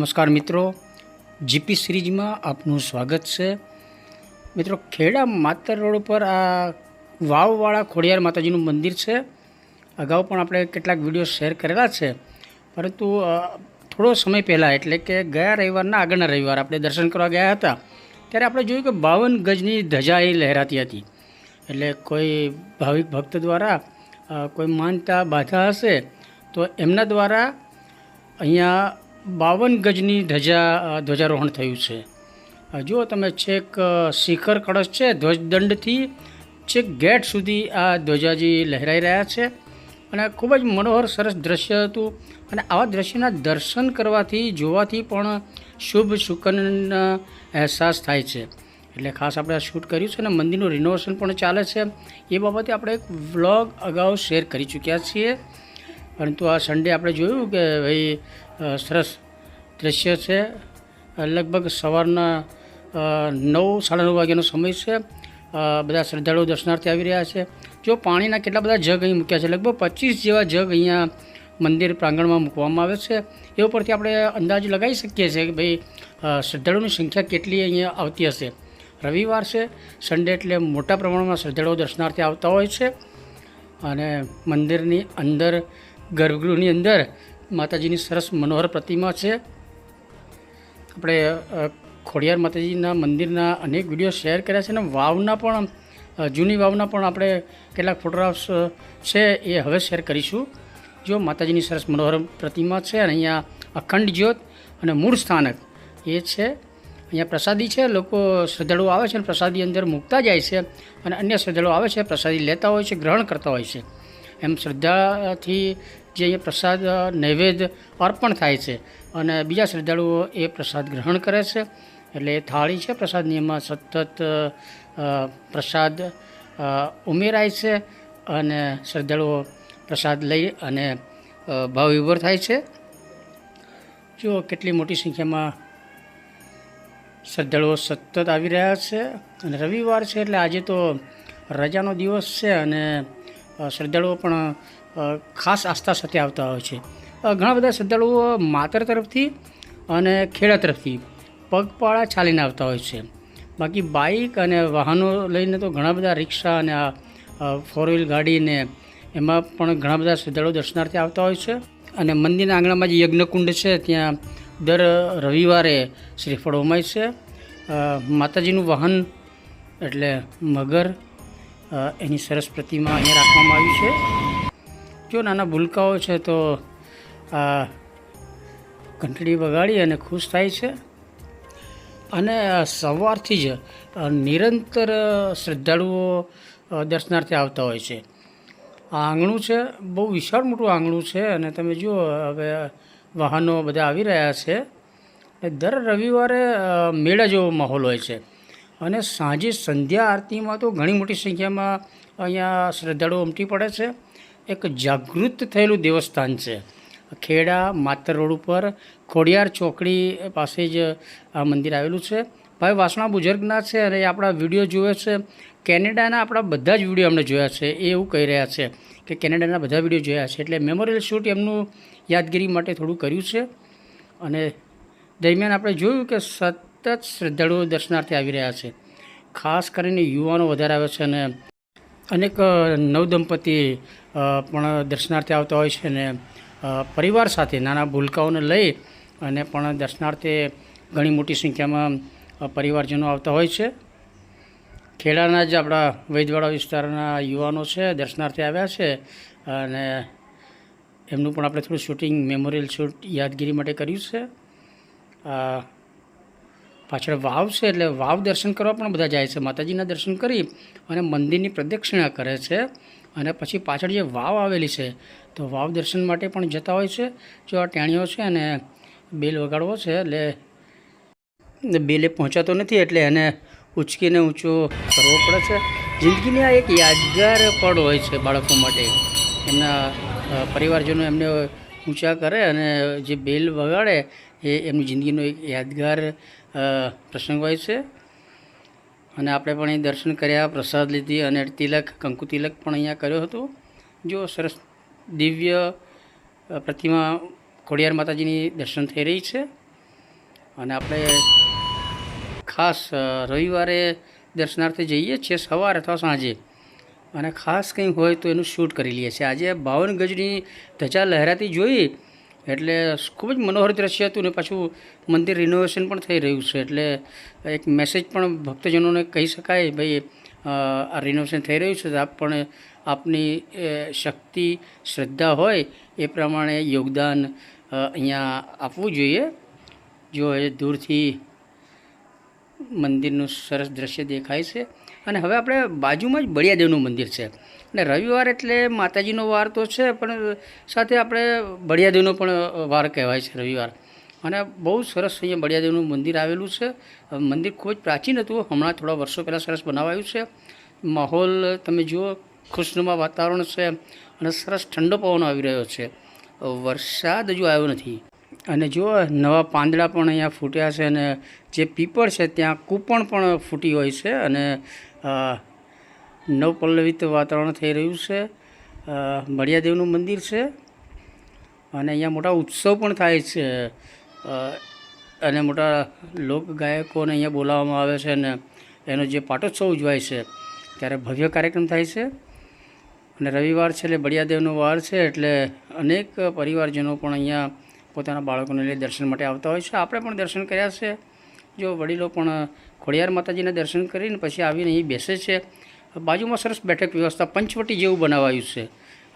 નમસ્કાર મિત્રો, જીપી સિરીઝમાં આપનું સ્વાગત છે। મિત્રો, ખેડા માતર રોડ પર આ વાવવાળા ખોડિયાર માતાજીનું મંદિર છે। અગાઉ પણ આપણે કેટલાક વિડીયો શેર કરેલા છે, પરંતુ થોડો સમય પહેલાં એટલે કે ગયા રવિવારના આગળના રવિવાર આપણે દર્શન કરવા ગયા હતા ત્યારે આપણે જોયું કે 52 ગજની ધજા એ લહેરાતી હતી। એટલે કોઈ ભાવિક ભક્ત દ્વારા કોઈ માનતા બાધા હશે તો એમના દ્વારા અહીંયા 52 ગજની ધ્વજારોહણ થયું છે। જુઓ તમે, છેક શિખર કળશ છે, ધ્વજદંડથી છેક ગેટ સુધી આ ધ્વજાજી લહેરાઈ રહ્યા છે અને ખૂબ જ મનોહર સરસ દ્રશ્ય હતું। અને આવા દ્રશ્યના દર્શન કરવાથી જોવાથી પણ શુભ શુકનનો અહેસાસ થાય છે। એટલે ખાસ આપણે આ શૂટ કર્યું છે અને મંદિરનું રિનોવેશન પણ ચાલે છે। એ બાબતે આપણે એક વ્લોગ અગાઉ શેર કરી ચૂક્યા છીએ, પરંતુ આ સન્ડે આપણે જોયું કે ભાઈ સરસ દ્રશ્ય છે। લગભગ સવારના 9 સાડા 9 વાગ્યાનો સમય છે। બધા શ્રદ્ધાળુઓ દર્શનાર્થી આવી રહ્યા છે। જો પાણીના કેટલા બધા જગ અહીં મૂક્યા છે, લગભગ 25 જેવા જગ અહીંયા મંદિર પ્રાંગણમાં મૂકવામાં આવે છે। એ ઉપરથી આપણે અંદાજ લગાવી શકીએ છીએ કે ભાઈ શ્રદ્ધાળુઓની સંખ્યા કેટલી અહીંયા આવતી હશે। રવિવાર છે, સન્ડે એટલે મોટા પ્રમાણમાં શ્રદ્ધાળુઓ દર્શનાર્થી આવતા હોય છે। અને મંદિરની અંદર, ગર્ભગૃહની અંદર માતાજીની સરસ મનોહર પ્રતિમા છે। આપણે ખોડિયાર માતાજીના મંદિરના અનેક વિડીયો શેર કર્યા છે અને વાવના પણ, જૂની વાવના પણ આપણે કેટલાક ફોટોગ્રાફ્સ છે એ હવે શેર કરીશું। જો માતાજીની સરસ મનોહર પ્રતિમા છે અને અહીંયા અખંડ જ્યોત અને મૂળ સ્થાનક એ છે। અહીંયા પ્રસાદી છે, લોકો શ્રદ્ધાળુઓ આવે છે અને પ્રસાદી અંદર મૂકતા જાય છે અને અન્ય શ્રદ્ધાળુઓ આવે છે, પ્રસાદી લેતા હોય છે, ગ્રહણ કરતા હોય છે। એમ શ્રદ્ધાથી જે અહીંયા પ્રસાદ નૈવેદ્ય અર્પણ થાય છે અને બીજા શ્રદ્ધાળુઓ એ પ્રસાદ ગ્રહણ કરે છે। એટલે એ થાળી છે પ્રસાદની, એમાં સતત પ્રસાદ ઉમેરાય છે અને શ્રદ્ધાળુઓ પ્રસાદ લઈ અને ભાવ વિભોર થાય છે। જો કેટલી મોટી સંખ્યામાં શ્રદ્ધાળુઓ સતત આવી રહ્યા છે અને રવિવાર છે એટલે આજે તો રજાનો દિવસ છે અને શ્રદ્ધાળુઓ પણ ખાસ આસ્થા સાથે આવતા હોય છે। ઘણા બધા શ્રદ્ધાળુઓ માતર તરફથી અને ખેડા તરફથી પગપાળા ચાલીને આવતા હોય છે। બાકી બાઇક અને વાહનો લઈને તો ઘણા બધા રિક્ષા અને ફોર વ્હીલ ગાડીને એમાં પણ ઘણા બધા શ્રદ્ધાળુઓ દર્શનાર્થી આવતા હોય છે। અને મંદિરના આંગણામાં જે યજ્ઞકુંડ છે ત્યાં દર રવિવારે શ્રીફળ હોમાય છે। માતાજીનું વાહન એટલે મગર, એની સરસ પ્રતિમા અહીંયા રાખવામાં આવી છે। જો નાના ભૂલકાઓ છે તો આ ઘંટડી વગાડી અને ખુશ થાય છે। અને સવારથી જ નિરંતર શ્રદ્ધાળુઓ દર્શનાર્થે આવતા હોય છે। આ આંગણું છે, બહુ વિશાળ મોટું આંગણું છે અને તમે જુઓ હવે વાહનો બધા આવી રહ્યા છે। દર રવિવારે મેળા જેવો માહોલ હોય છે અને સાંજે સંધ્યા આરતીમાં તો ઘણી મોટી સંખ્યામાં અહીંયા શ્રદ્ધાળુઓ ઉમટી પડે છે। એક જાગૃત થયેલું દેવસ્થાન છે। ખેડા માતર રોડ ઉપર ખોડિયાર ચોકડી પાસે જ આ મંદિર આવેલું છે। ભાઈ વાસણા બુઝુર્ગના છે અને આપણા વિડીયો જોવે છે। કેનેડાના આપણા બધા જ વિડીયો અમને જોયા છે। એ એવું કહી રહ્યા છે કે કેનેડાના બધા વિડીયો જોયા છે, એટલે મેમોરિયલ શૂટ એમનું યાદગીરી માટે થોડું કર્યું છે। અને દરમિયાન આપણે જોયું કે સતત શ્રદ્ધાળુઓ દર્શનાર્થે આવી રહ્યા છે। ખાસ કરીને યુવાનો વધારે આવે છે અને અનેક નવદંપતિ પણ દર્શનાર્થે આવતા હોય છે અને પરિવાર સાથે નાના ભૂલકાઓને લઈ અને પણ દર્શનાર્થે ઘણી મોટી સંખ્યામાં પરિવારજનો આવતા હોય છે। ખેડાના જ આપણા વૈદવાડા વિસ્તારના યુવાનો છે, દર્શનાર્થે આવ્યા છે અને એમનું પણ આપણે થોડું શૂટિંગ, મેમોરિયલ શૂટ યાદગીરી માટે કર્યું છે। પાછળ વાવ છે એટલે વાવ દર્શન કરવા પણ બધા જાય છે। માતાજીના દર્શન કરી અને મંદિરની પ્રદક્ષિણા કરે છે અને પછી પાછળ જે વાવ આવેલી છે તો વાવ દર્શન માટે પણ જતા હોય છે। જો આ ટેણીઓ છે અને બેલ વગાડવો છે એટલે બેલે પહોંચાતો નથી એટલે એને ઉચકીને ઊંચો કરવો પડે છે। જિંદગીની આ એક યાદગાર પળ હોય છે બાળકો માટે। એમના પરિવારજનો એમને ઊંચા કરે અને જે બેલ વગાડે એ એમની જિંદગીનો એક યાદગાર પ્રસંગ હોય છે। અને આપણે પણ અહીં દર્શન કર્યા, પ્રસાદ લીધી અને તિલક, કંકુ તિલક પણ અહીંયા કર્યો હતો। જો સરસ દિવ્ય પ્રતિમા ખોડિયાર માતાજીની દર્શન થઈ રહી છે। અને આપણે ખાસ રવિવારે દર્શનાર્થે જઈએ છીએ સવારે અથવા સાંજે, અને ખાસ કંઈ હોય તો એનું શૂટ કરી લઈએ છીએ. આજે 52 ગજની ધજા લહેરાતી જોઈ એટલે ખૂબ જ મનોહર દ્રશ્ય હતું, ને પાછું મંદિર રિનોવેશન પણ થઈ રહ્યું છે, એટલે એક મેસેજ પણ ભક્તજનોને કહી શકાય, ભાઈ આ રિનોવેશન થઈ રહ્યું છે તો આપ પણ આપની શક્તિ શ્રદ્ધા હોય એ પ્રમાણે યોગદાન અહીંયા આપવું જોઈએ. જો એ દૂરથી મંદિરનું સરસ દ્રશ્ય દેખાય છે. અને હવે આપણે બાજુમાં જ બળિયાદેવનું મંદિર છે, અને રવિવાર એટલે માતાજીનો વાર તો છે, પણ સાથે આપણે બળિયાદેવનો પણ વાર કહેવાય છે રવિવાર. અને બહુ સરસ અહીંયા બળિયાદેવનું મંદિર આવેલું છે. મંદિર ખૂબ જ પ્રાચીન હતું, હમણાં થોડા વર્ષો પહેલાં સરસ બનાવાયું છે. માહોલ તમે જુઓ, ખુશનુમા વાતાવરણ છે, અને સરસ ઠંડો પવન આવી રહ્યો છે. વરસાદ હજુ આવ્યો નથી. અને જો નવા પાંદડા પણ અહીંયા ફૂટ્યા છે, અને જે પીપળ છે ત્યાં કૂપણ પણ ફૂટી હોય છે, અને નવપલ્લવિત વાતાવરણ થઈ રહ્યું છે. બળિયાદેવનું મંદિર છે, અને અહીંયા મોટા ઉત્સવ પણ થાય છે, અને મોટા લોકગાયકોને અહીંયા બોલાવવામાં આવે છે, અને એનો જે પાટોત્સવ ઉજવાય છે ત્યારે ભવ્ય કાર્યક્રમ થાય છે. અને રવિવાર છે એટલે બળિયાદેવનો વાર છે, એટલે અનેક પરિવારજનો પણ અહીંયા પોતાના બાળકોને લઈ દર્શન માટે આવતા હોય છે. આપણે પણ દર્શન કર્યા છે. જો વડીલો પણ ખોડિયાર માતાજીના દર્શન કરીને પછી આવીને અહીં બેસે છે. બાજુમાં સરસ બેઠક વ્યવસ્થા પંચવટી જેવું બનાવાયું છે.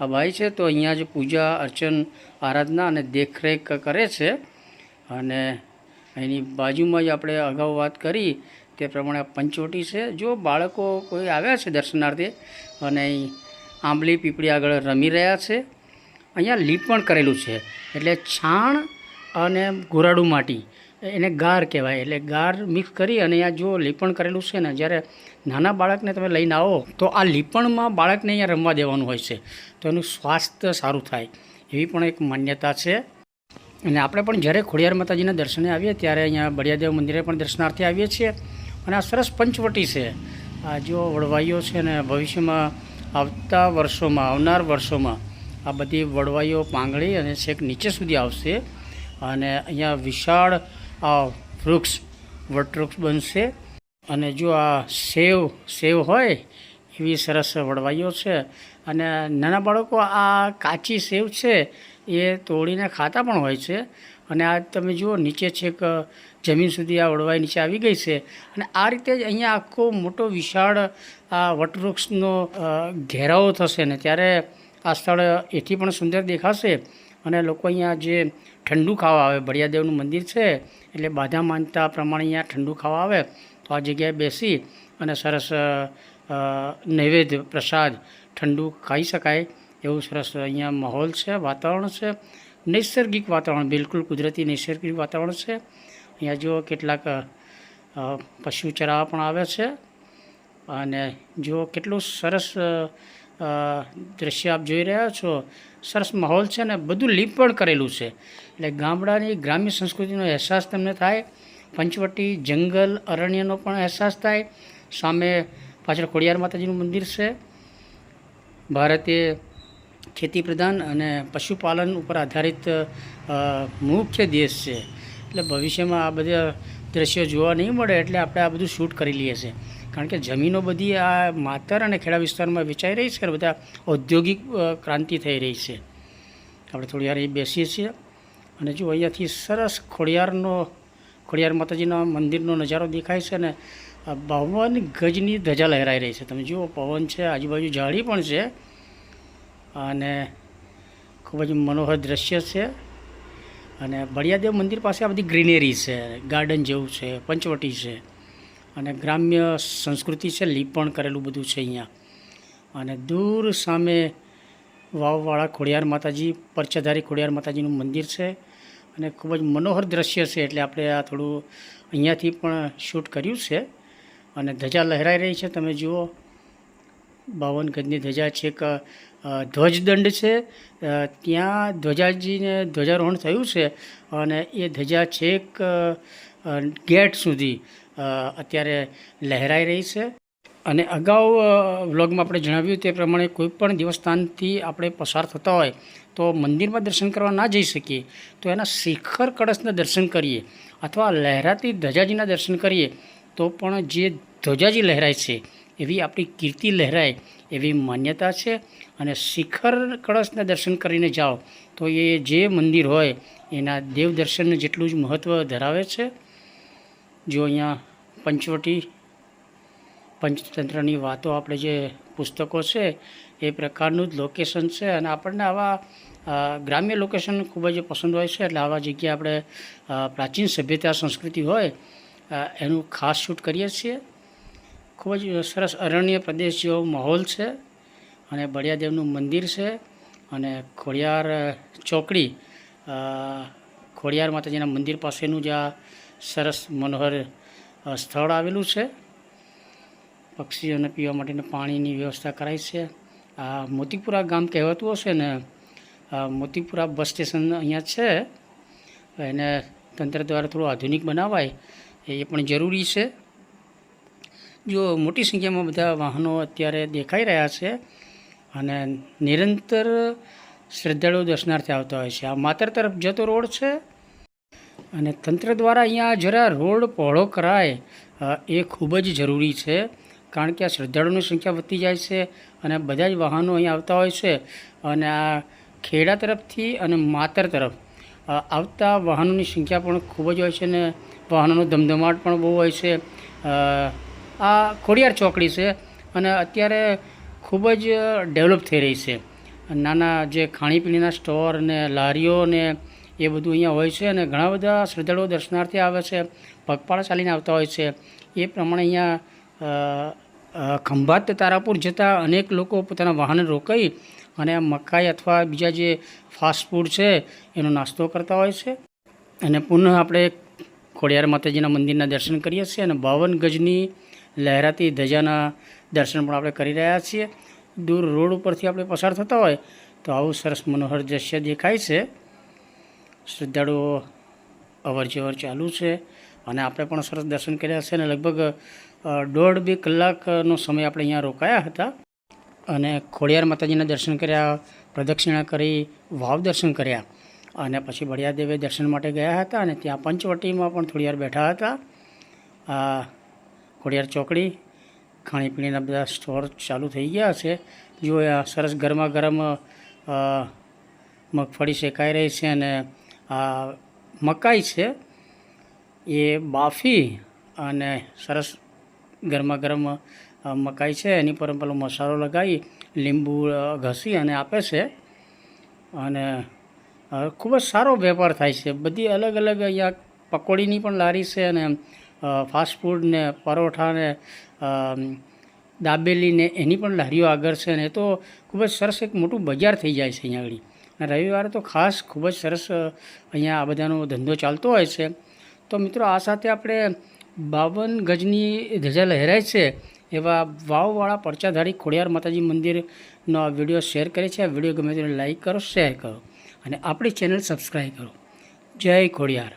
આ ભાઈ છે તો અહીંયા જ પૂજા અર્ચન આરાધના અને દેખરેખ કરે છે. અને એની બાજુમાં જ આપણે અગાઉ વાત કરી તે પ્રમાણે આ પંચવટી છે. જો બાળકો કોઈ આવ્યા છે દર્શનાર્થે અને અહીં આંબલી પીપળી આગળ રમી રહ્યા છે. અહીંયા લીપણ કરેલું છે, એટલે છાણ અને ગોરાડું માટી, એને ગાર કહેવાય, એટલે ગાર મિક્સ કરી અને અહીંયા જો લીપણ કરેલું છે ને, જ્યારે નાના બાળકને તમે લઈને આવો તો આ લીપણમાં બાળકને અહીંયા રમવા દેવાનું હોય છે, તો એનું સ્વાસ્થ્ય સારું થાય એવી પણ એક માન્યતા છે. અને આપણે પણ જ્યારે ખોડિયાર માતાજીના દર્શને આવીએ ત્યારે અહીંયા બળિયાદેવ મંદિરે પણ દર્શનાર્થે આવીએ છીએ. અને આ સરસ પંચવટી છે. આ જો વડવાઈઓ છે ને, ભવિષ્યમાં આવનાર વર્ષોમાં આ બધી વડવાઈઓ પાંગળી અને છેક નીચે સુધી આવશે, અને અહીંયા વિશાળ વટવૃક્ષ બનશે. અને જો આ સેવ હોય એવી સરસ વડવાઈઓ છે. અને નાના બાળકો આ કાચી સેવ છે એ તોડીને ખાતા પણ હોય છે. અને આ તમે જુઓ નીચે છેક જમીન સુધી આ વડવાઈ નીચે આવી ગઈ છે. અને આ રીતે જ અહીંયા આખો મોટો વિશાળ આ વટવૃક્ષનો ઘેરાવો થશે ને, ત્યારે આ સ્થળ એથી પણ સુંદર દેખાશે. અને લોકો અહીંયા જે ઠંડુ ખાવા આવે, બળિયાદેવનું મંદિર છે એટલે બાધા માનતા પ્રમાણે અહીંયા ઠંડુ ખાવા આવે તો આ જગ્યાએ બેસી અને સરસ નૈવેદ્ય પ્રસાદ ઠંડુ ખાઈ શકાય એવું સરસ અહીંયા માહોલ છે, વાતાવરણ છે. નૈસર્ગિક વાતાવરણ, બિલકુલ કુદરતી નૈસર્ગિક વાતાવરણ છે. અહીંયા જો કેટલાક પશુ ચરાવવા પણ આવે છે. અને જો કેટલું સરસ દ્રશ્ય આપ જોઈ રહ્યા છો, સરસ માહોલ છે ને, બધું લીપણ કરેલું છે, એટલે ગામડાની ગ્રામ્ય સંસ્કૃતિનો અહેસાસ તમને થાય. પંચવટી જંગલ અરણ્યનો પણ અહેસાસ થાય. સામે પાછળ ખોડિયાર માતાજીનું મંદિર છે. ભારતીય ખેતી પ્રધાન અને પશુપાલન ઉપર આધારિત મુખ્ય દેશ છે, એટલે ભવિષ્યમાં આ બધા દ્રશ્યો જોવા નહીં મળે, એટલે આપણે આ બધું શૂટ કરી લઈએ છીએ. કારણ કે જમીનો બધી આ માતર અને ખેડા વિસ્તારમાં વેચાઈ રહી છે, બધા ઔદ્યોગિક ક્રાંતિ થઈ રહી છે. આપણે થોડી વાર અહીં બેસીએ છીએ અને જો અહીંયાથી સરસ ખોડિયાર માતાજીના મંદિરનો નજારો દેખાય છે. ને 52 ગજની ધજા લહેરાઈ રહી છે. તમે જુઓ, પવન છે, આજુબાજુ ઝાડી પણ છે, અને ખૂબ જ મનોહર દ્રશ્ય છે. અને બળિયાદેવ મંદિર પાસે આ બધી ગ્રીનરી છે, ગાર્ડન જેવું છે, પંચવટી છે, અને ગ્રામ્ય સંસ્કૃતિ છે, લીપણ કરેલું બધું છે અહીંયા. અને દૂર સામે વાવવાળા ખોડિયાર માતાજી, પરચાધારી ખોડિયાર માતાજીનું મંદિર છે, અને ખૂબ જ મનોહર દ્રશ્ય છે. એટલે આપણે આ થોડું અહીંયાથી પણ શૂટ કર્યું છે. અને ધજા લહેરાઈ રહી છે, તમે જુઓ, 52 ગજની ધજા છે. એક ધ્વજદંડ છે, ત્યાં ધ્વજાજીને ધ્વજારોહણ થયું છે, અને એ ધજા છેક ગેટ સુધી અત્યારે લહેરાઈ રહી છે. અને અગાઉ વ્લોગમાં આપણે જણાવ્યું તે પ્રમાણે કોઈપણ દેવસ્થાનથી આપણે પસાર થતા હોય તો મંદિરમાં દર્શન કરવા ના જઈ શકીએ તો એના શિખર કળશના દર્શન કરીએ અથવા લહેરાતી ધજાજીના દર્શન કરીએ તો પણ જે ધ્વજાજી લહેરાય છે એવી આપણી કીર્તિ લહેરાય એવી માન્યતા છે. અને શિખર કળશના દર્શન કરીને જાઓ તો એ જે મંદિર હોય એના દેવ દર્શન જેટલું જ મહત્ત્વ ધરાવે છે. જો અહીંયા પંચવટી પંચતંત્રની વાતો આપણે જે પુસ્તકો છે એ પ્રકારનું જ લોકેશન છે. અને આપણને આવા ગ્રામ્ય લોકેશન ખૂબ જ પસંદ હોય છે, એટલે આવા જગ્યાએ આપણે પ્રાચીન સભ્યતા સંસ્કૃતિ હોય એનું ખાસ શૂટ કરીએ છીએ. ખૂબ જ સરસ અરણ્ય પ્રદેશ જેવો માહોલ છે અને બળિયાદેવનું મંદિર છે અને ખોડિયાર ચોકડી ખોડિયાર માતાજીના મંદિર પાસેનું જ આ સરસ મનોહર સ્થળ આવેલું છે. પક્ષીઓને પીવા માટેનું પાણીની વ્યવસ્થા કરાઈ છે. આ મોતીપુરા ગામ કહેવાતું હશે ને, મોતીપુરા બસ સ્ટેશન અહીંયા છે, એને તંત્ર દ્વારા થોડું આધુનિક બનાવાય એ પણ જરૂરી છે. જો મોટી સંખ્યામાં બધા વાહનો અત્યારે દેખાઈ રહ્યા છે અને નિરંતર શ્રદ્ધાળુઓ દર્શનાર્થે આવતા હોય છે. આ માતર તરફ જતો રોડ છે અને તંત્ર દ્વારા અહીંયા જરા રોડ પહોળો કરાય એ ખૂબ જ જરૂરી છે, કારણ કે આ શ્રદ્ધાળુઓની સંખ્યા વધતી જાય છે અને બધા જ વાહનો અહીંયા આવતા હોય છે. અને આ ખેડા તરફથી અને માતર તરફ આવતા વાહનોની સંખ્યા પણ ખૂબ જ હોય છે અને વાહનોનો ધમધમાટ પણ બહુ હોય છે. આ ખોડિયાર ચોકડી છે અને અત્યારે ખૂબ જ ડેવલપ થઈ રહી છે. નાના જે ખાણીપીણીના સ્ટોર ને લારીઓ ને એ બધું અહીંયા હોય છે અને ઘણા બધા શ્રદ્ધાળુઓ દર્શનાર્થે આવે છે, પગપાળા ચાલીને આવતા હોય છે. એ પ્રમાણે અહીંયા ખંભાત તારાપુર જતાં અનેક લોકો પોતાના વાહન રોકાઈ અને મકાઈ અથવા બીજા જે ફાસ્ટ ફૂડ છે એનો નાસ્તો કરતા હોય છે. અને પુનઃ આપણે ખોડિયાર માતાજીના મંદિરના દર્શન કરીએ છીએ અને 52 ગજની લહેરાતી ધજાના દર્શન પણ આપણે કરી રહ્યા છીએ. દૂર રોડ ઉપરથી આપણે પસાર થતા હોય તો આવું સરસ મનોહર દ્રશ્ય દેખાય છે. શ્રદ્ધાળુઓ અવર જવર ચાલુ છે અને આપણે પણ સરસ દર્શન કર્યા છે અને લગભગ 1.5-2 કલાકનો સમય આપણે અહીંયા રોકાયા હતા અને ખોડિયાર માતાજીના દર્શન કર્યા, પ્રદક્ષિણા કરી, વાવ દર્શન કર્યા અને પછી બળિયાદેવે દર્શન માટે ગયા હતા અને ત્યાં પંચવટીમાં પણ થોડી વાર બેઠા હતા. ખોડિયાર ચોકડી ખાણીપીણીના બધા સ્ટોર ચાલુ થઈ ગયા છે. જો આ સરસ ગરમા ગરમ મગફળી શેકાઈ રહી છે અને આ મકાઈ છે એ બાફી અને સરસ ગરમા ગરમ મકાઈ છે એની પર પેલો મસાલો લગાવી લીંબુ ઘસી અને આપે છે અને ખૂબ જ સારો વેપાર થાય છે. બધી અલગ અલગ અહીંયા પકોડીની પણ લારી છે અને ફાસ્ટ ફૂડ ને પરોઠા ને દાબેલી ને એની પણ લારીઓ આગળ છે અને એ તો ખૂબ જ સરસ એક મોટું બજાર થઈ જાય છે અહીંયા આગળ. અને રવિવારે તો ખાસ ખૂબ જ સરસ અહીંયા આ બધાનો ધંધો ચાલતો હોય છે. તો મિત્રો, આ સાથે આપણે 52 ગજની ધજા લહેરાય છે એવા વાવવાળા પરચાધારી ખોડિયાર માતાજી મંદિરનો આ વિડીયો શેર કરે છે. આ વિડીયો ગમે તો લાઈક કરો, શેર કરો અને આપણી ચેનલ સબસ્ક્રાઈબ કરો. જય ખોડિયાર.